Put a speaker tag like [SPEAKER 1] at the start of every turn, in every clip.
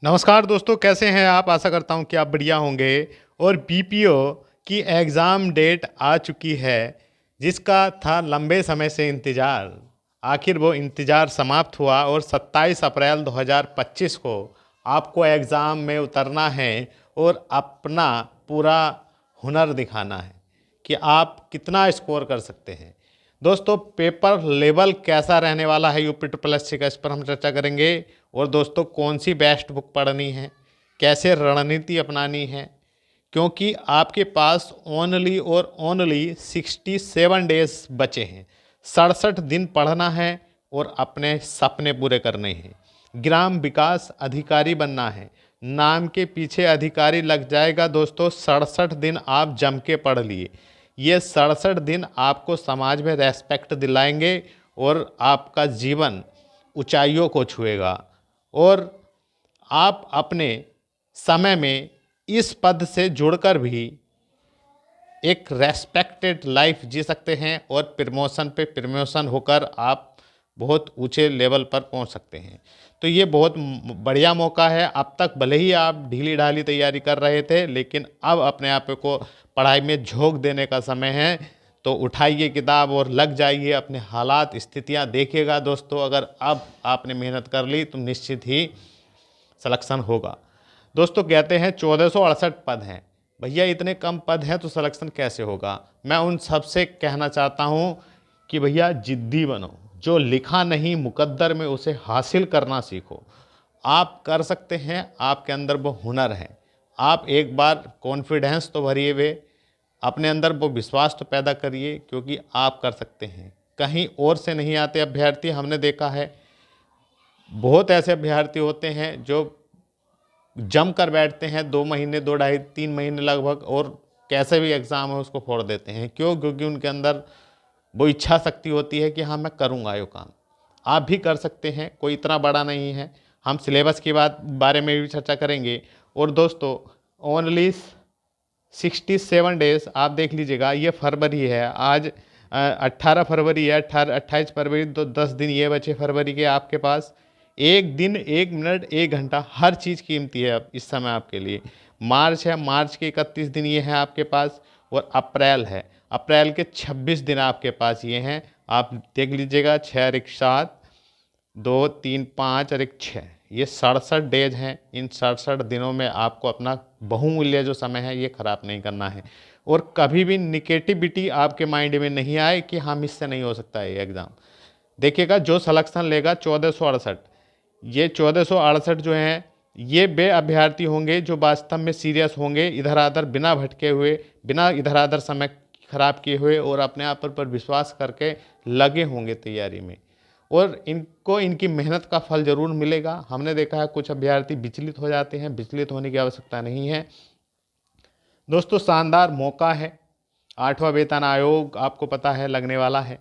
[SPEAKER 1] नमस्कार दोस्तों, कैसे हैं आप? आशा करता हूं कि आप बढ़िया होंगे। और बीपीओ की एग्ज़ाम डेट आ चुकी है, जिसका था लंबे समय से इंतज़ार। आखिर वो इंतज़ार समाप्त हुआ और 27 अप्रैल 2025 को आपको एग्ज़ाम में उतरना है और अपना पूरा हुनर दिखाना है कि आप कितना स्कोर कर सकते हैं। दोस्तों, पेपर लेवल कैसा रहने वाला है यूपी ट्रिपल एससी का, इस पर हम चर्चा करेंगे। और दोस्तों, कौन सी बेस्ट बुक पढ़नी है, कैसे रणनीति अपनानी है, क्योंकि आपके पास ओनली और ओनली 67 डेज बचे हैं। 67 दिन पढ़ना है और अपने सपने पूरे करने हैं। ग्राम विकास अधिकारी बनना है, नाम के पीछे अधिकारी लग जाएगा। दोस्तों, 67 दिन आप जम के पढ़ लिए। ये 67 दिन आपको समाज में रेस्पेक्ट दिलाएंगे और आपका जीवन ऊंचाइयों को छुएगा और आप अपने समय में इस पद से जुड़कर भी एक रेस्पेक्टेड लाइफ जी सकते हैं और प्रमोशन पे प्रमोशन होकर आप बहुत ऊंचे लेवल पर पहुंच सकते हैं। तो ये बहुत बढ़िया मौका है। अब तक भले ही आप ढीली ढाली तैयारी कर रहे थे, लेकिन अब अपने आप को पढ़ाई में झोंक देने का समय है। तो उठाइए किताब और लग जाइए, अपने हालात स्थितियां देखिएगा। दोस्तों, अगर अब आपने मेहनत कर ली तो निश्चित ही सिलेक्शन होगा। दोस्तों, कहते हैं 1468 पद हैं। भैया, इतने कम पद हैं तो सिलेक्शन कैसे होगा? मैं उन सबसे कहना चाहता हूं कि भैया जिद्दी बनो। जो लिखा नहीं मुकद्दर में, उसे हासिल करना सीखो। आप कर सकते हैं, आपके अंदर वो हुनर है। आप एक बार कॉन्फिडेंस तो भरिए हुए, अपने अंदर वो विश्वास तो पैदा करिए, क्योंकि आप कर सकते हैं। कहीं और से नहीं आते अभ्यर्थी। हमने देखा है बहुत ऐसे अभ्यर्थी होते हैं जो जम कर बैठते हैं 2 महीने, 2 ढाई 3 महीने लगभग, और कैसे भी एग्ज़ाम है उसको फोड़ देते हैं। क्यों? क्योंकि उनके अंदर वो इच्छा शक्ति होती है कि हाँ, मैं करूँगा ये काम। आप भी कर सकते हैं, कोई इतना बड़ा नहीं है। हम सिलेबस की बारे में भी चर्चा करेंगे। और दोस्तों, ओनली 67 डेज आप देख लीजिएगा। ये फरवरी है, आज 18 फरवरी है। 28 फरवरी, तो 10 दिन ये बचे फरवरी के आपके पास। एक दिन, एक मिनट, एक घंटा, हर चीज़ कीमती है अब इस समय आपके लिए। मार्च है, मार्च के 31 दिन ये हैं आपके पास। और अप्रैल है, अप्रैल के 26 दिन आपके पास ये हैं। आप देख लीजिएगा, 6 और 1 7, 2 3 5 और 1 6, ये 67 डेज हैं। इन 67 दिनों में आपको अपना बहुमूल्य जो समय है ये खराब नहीं करना है। और कभी भी निगेटिविटी आपके माइंड में नहीं आए कि हम इससे नहीं हो सकता है ये एग्ज़ाम। देखिएगा, जो सिलेक्शन लेगा 1468, ये 1468 जो हैं, ये वे अभ्यर्थी होंगे जो वास्तव में सीरियस होंगे, इधर उधर बिना भटके हुए, बिना इधर उधर समय खराब किए हुए, और अपने आप पर विश्वास करके लगे होंगे तैयारी में। और इनको इनकी मेहनत का फल ज़रूर मिलेगा। हमने देखा है कुछ अभ्यर्थी विचलित हो जाते हैं, विचलित होने की आवश्यकता नहीं है। दोस्तों, शानदार मौका है। 8वां वेतन आयोग आपको पता है लगने वाला है,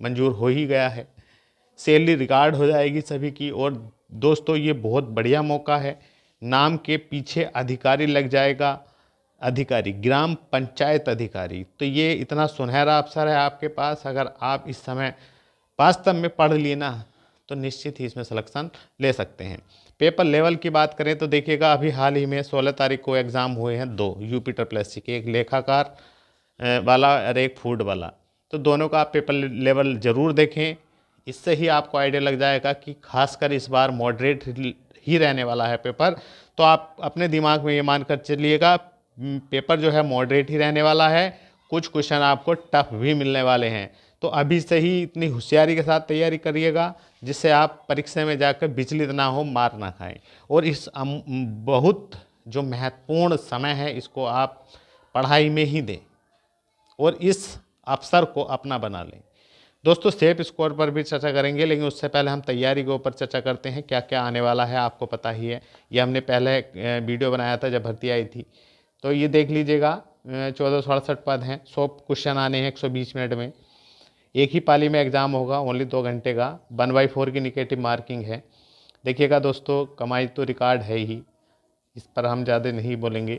[SPEAKER 1] मंजूर हो ही गया है। सैलरी रिकॉर्ड हो जाएगी सभी की। और दोस्तों, ये बहुत बढ़िया मौका है। नाम के पीछे अधिकारी लग जाएगा, अधिकारी, ग्राम पंचायत अधिकारी। तो ये इतना सुनहरा अवसर है आपके पास। अगर आप इस समय वास्तव में पढ़ लिए ना, तो निश्चित ही इसमें सिलेक्शन ले सकते हैं। पेपर लेवल की बात करें तो देखिएगा, अभी हाल ही में 16 तारीख को एग्ज़ाम हुए हैं 2 यूपी ट्रिपल एससी के, एक लेखाकार वाला और एक फूड वाला। तो दोनों का आप पेपर लेवल ज़रूर देखें। इससे ही आपको आइडिया लग जाएगा कि खासकर इस बार मॉडरेट ही रहने वाला है पेपर। तो आप अपने दिमाग में ये मान कर चलिएगा, पेपर जो है मॉडरेट ही रहने वाला है। कुछ क्वेश्चन आपको टफ भी मिलने वाले हैं। तो अभी से ही इतनी होशियारी के साथ तैयारी करिएगा, जिससे आप परीक्षा में जाकर विचलित ना हो, मार ना खाएं। और इस बहुत जो महत्वपूर्ण समय है, इसको आप पढ़ाई में ही दें और इस अवसर को अपना बना लें। दोस्तों, सेफ स्कोर पर भी चर्चा करेंगे, लेकिन उससे पहले हम तैयारी के ऊपर चर्चा करते हैं। क्या क्या आने वाला है आपको पता ही है। ये हमने पहले वीडियो बनाया था जब भर्ती आई थी। तो ये देख लीजिएगा, 1468 पद हैं, 100 क्वेश्चन आने हैं 120 मिनट में। एक ही पाली में एग्ज़ाम होगा, ओनली 2 घंटे का। 1/4 की निगेटिव मार्किंग है। देखिएगा दोस्तों, कमाई तो रिकॉर्ड है ही, इस पर हम ज़्यादा नहीं बोलेंगे।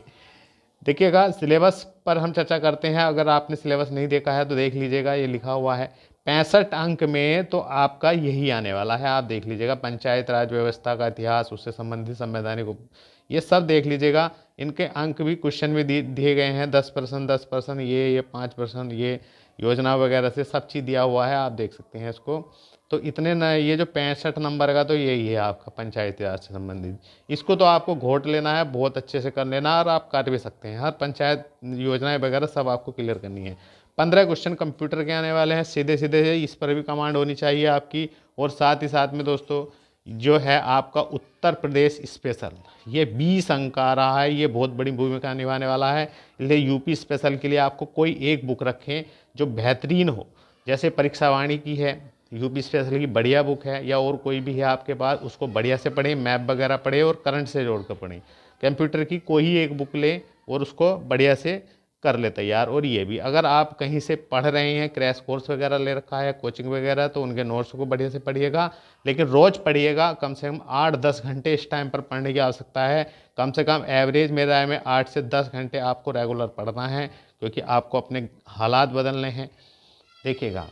[SPEAKER 1] देखिएगा, सिलेबस पर हम चर्चा करते हैं। अगर आपने सिलेबस नहीं देखा है तो देख लीजिएगा, ये लिखा हुआ है। 65 अंक में तो आपका यही आने वाला है। आप देख लीजिएगा, पंचायत राज व्यवस्था का इतिहास, उससे संबंधित संवैधानिक, ये सब देख लीजिएगा। इनके अंक भी क्वेश्चन में दिए गए हैं, 10%, 10%, ये 5%, ये योजना वगैरह से सब चीज़ दिया हुआ है, आप देख सकते हैं इसको। तो इतने न, ये जो 65 नंबर का तो यही है आपका पंचायती राज से संबंधित। इसको तो आपको घोट लेना है, बहुत अच्छे से कर लेना है, और आप कर भी सकते हैं। हर पंचायत योजनाएं वगैरह सब आपको क्लियर करनी है। 15 क्वेश्चन कंप्यूटर के आने वाले हैं, सीधे सीधे, इस पर भी कमांड होनी चाहिए आपकी। और साथ ही साथ में दोस्तों जो है आपका उत्तर प्रदेश स्पेशल, ये 20 अंक का आ रहा है, ये बहुत बड़ी भूमिका निभाने वाला है। इसलिए यूपी स्पेशल के लिए आपको कोई एक बुक रखें जो बेहतरीन हो, जैसे परीक्षा वाणी की है, यूपी स्पेशल की बढ़िया बुक है, या और कोई भी है आपके पास, उसको बढ़िया से पढ़ें, मैप वगैरह पढ़ें और करंट से जोड़ कर पढ़ें। कंप्यूटर की कोई एक बुक लें और उसको बढ़िया से कर ले तैयार। और ये भी, अगर आप कहीं से पढ़ रहे हैं, क्रैश कोर्स वगैरह ले रखा है, कोचिंग वगैरह, तो उनके नोट्स को बढ़िया से पढ़िएगा, लेकिन रोज़ पढ़िएगा। कम से कम 8-10 घंटे इस टाइम पर पढ़ने की आवश्यकता है। कम से कम एवरेज मेरे राय में 8 से 10 घंटे आपको रेगुलर पढ़ना है, क्योंकि आपको अपने हालात बदलने हैं। देखिएगा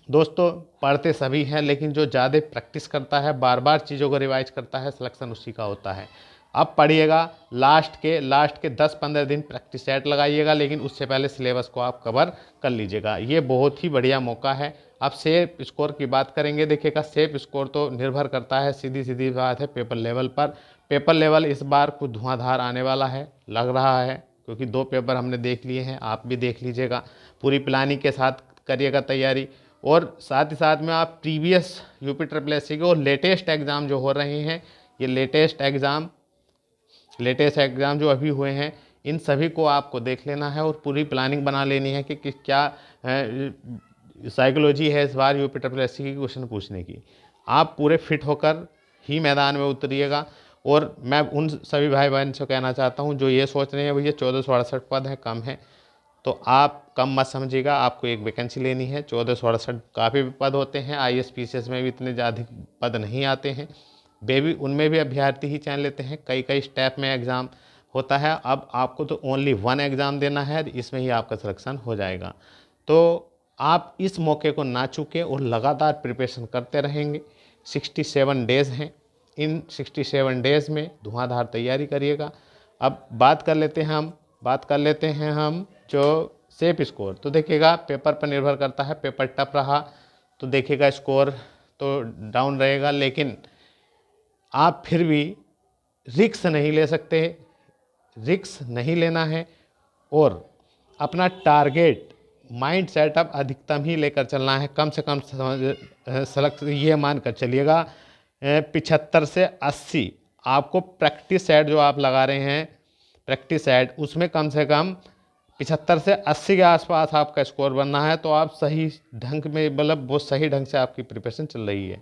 [SPEAKER 1] दोस्तों, पढ़ते सभी हैं, लेकिन जो ज़्यादा प्रैक्टिस करता है, बार बार चीज़ों को रिवाइज करता है, सिलेक्शन उसी का होता है। अब पढ़िएगा, लास्ट के 10-15 दिन प्रैक्टिस सेट लगाइएगा, लेकिन उससे पहले सिलेबस को आप कवर कर लीजिएगा। ये बहुत ही बढ़िया मौका है। अब सेफ स्कोर की बात करेंगे। देखिएगा, सेफ स्कोर तो निर्भर करता है, सीधी सीधी बात है, पेपर लेवल पर। पेपर लेवल इस बार कुछ धुआंधार आने वाला है, लग रहा है, क्योंकि 2 पेपर हमने देख लिए हैं, आप भी देख लीजिएगा। पूरी प्लानिंग के साथ करिएगा तैयारी। और साथ ही साथ में आप प्रीवियस यूपी SSSC के और लेटेस्ट एग्ज़ाम जो हो रहे हैं, ये लेटेस्ट एग्ज़ाम जो अभी हुए हैं, इन सभी को आपको देख लेना है और पूरी प्लानिंग बना लेनी है कि क्या साइकोलॉजी है इस बार यूपी SSSC की क्वेश्चन पूछने की। आप पूरे फिट होकर ही मैदान में उतरिएगा। और मैं उन सभी भाई बहन से कहना चाहता हूं जो ये सोच रहे हैं भैया 1468 पद है, कम है, तो आप कम मत समझिएगा। आपको एक वैकेंसी लेनी है। 1468 काफ़ी पद होते हैं, IAS PCS में भी इतने ज़्यादा पद नहीं आते हैं, बेबी उनमें भी अभ्यर्थी ही चयन लेते हैं। कई स्टेप में एग्ज़ाम होता है। अब आपको तो ओनली 1 एग्ज़ाम देना है, इसमें ही आपका सिलेक्शन हो जाएगा। तो आप इस मौके को ना चूकें और लगातार प्रिपरेशन करते रहेंगे। 67 डेज़ हैं, इन 67 डेज़ में धुआंधार तैयारी करिएगा। अब बात कर लेते हैं हम जो सेफ स्कोर। तो देखिएगा, पेपर पर निर्भर करता है, पेपर टफ रहा तो देखिएगा स्कोर तो डाउन रहेगा, लेकिन आप फिर भी रिस्क नहीं ले सकते, रिस्क नहीं लेना है और अपना टारगेट माइंड सेटअप अधिकतम ही लेकर चलना है। कम से कम ये मान कर चलिएगा 75 से 80 आपको प्रैक्टिस सेट जो आप लगा रहे हैं, प्रैक्टिस सेट, उसमें कम से कम 75 से 80 के आसपास आपका स्कोर बनना है। तो आप सही ढंग में, मतलब बहुत सही ढंग से आपकी प्रिपरेशन चल रही है।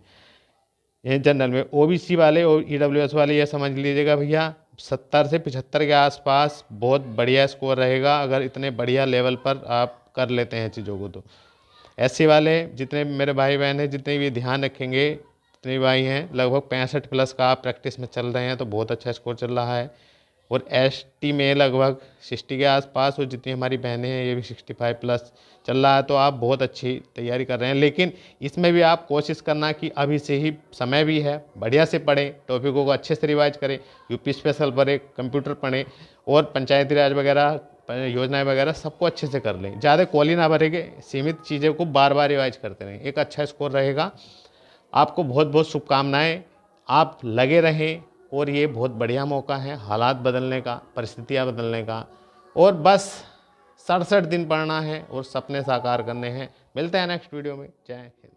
[SPEAKER 1] ये जनरल में OBC वाले और EWS वाले ये समझ लीजिएगा भैया 70 से 75 के आसपास बहुत बढ़िया स्कोर रहेगा, अगर इतने बढ़िया लेवल पर आप कर लेते हैं चीज़ों को। तो SC वाले जितने मेरे भाई बहन हैं, जितने भी ध्यान रखेंगे, जितने भाई हैं, लगभग 65 प्लस का आप प्रैक्टिस में चल रहे हैं, तो बहुत अच्छा स्कोर चल रहा है। और ST में लगभग 60 के आसपास, और जितनी हमारी बहनें हैं ये भी 65 प्लस चल रहा है। तो आप बहुत अच्छी तैयारी कर रहे हैं, लेकिन इसमें भी आप कोशिश करना कि अभी से ही समय भी है, बढ़िया से पढ़ें, टॉपिकों को अच्छे से रिवाइज करें, यूपी स्पेशल पढ़ें, कंप्यूटर पढ़ें और पंचायती राज वगैरह योजनाएं वगैरह सबको अच्छे से कर लें। ज़्यादा कॉली ना भरेंगे, सीमित चीज़ों को बार बार रिवाइज करते रहें, एक अच्छा स्कोर रहेगा। आपको बहुत बहुत शुभकामनाएँ, आप लगे रहें। और ये बहुत बढ़िया मौका है हालात बदलने का, परिस्थितियाँ बदलने का। और बस 67 दिन पढ़ना है और सपने साकार करने हैं। मिलते हैं नेक्स्ट वीडियो में। जय हिंद।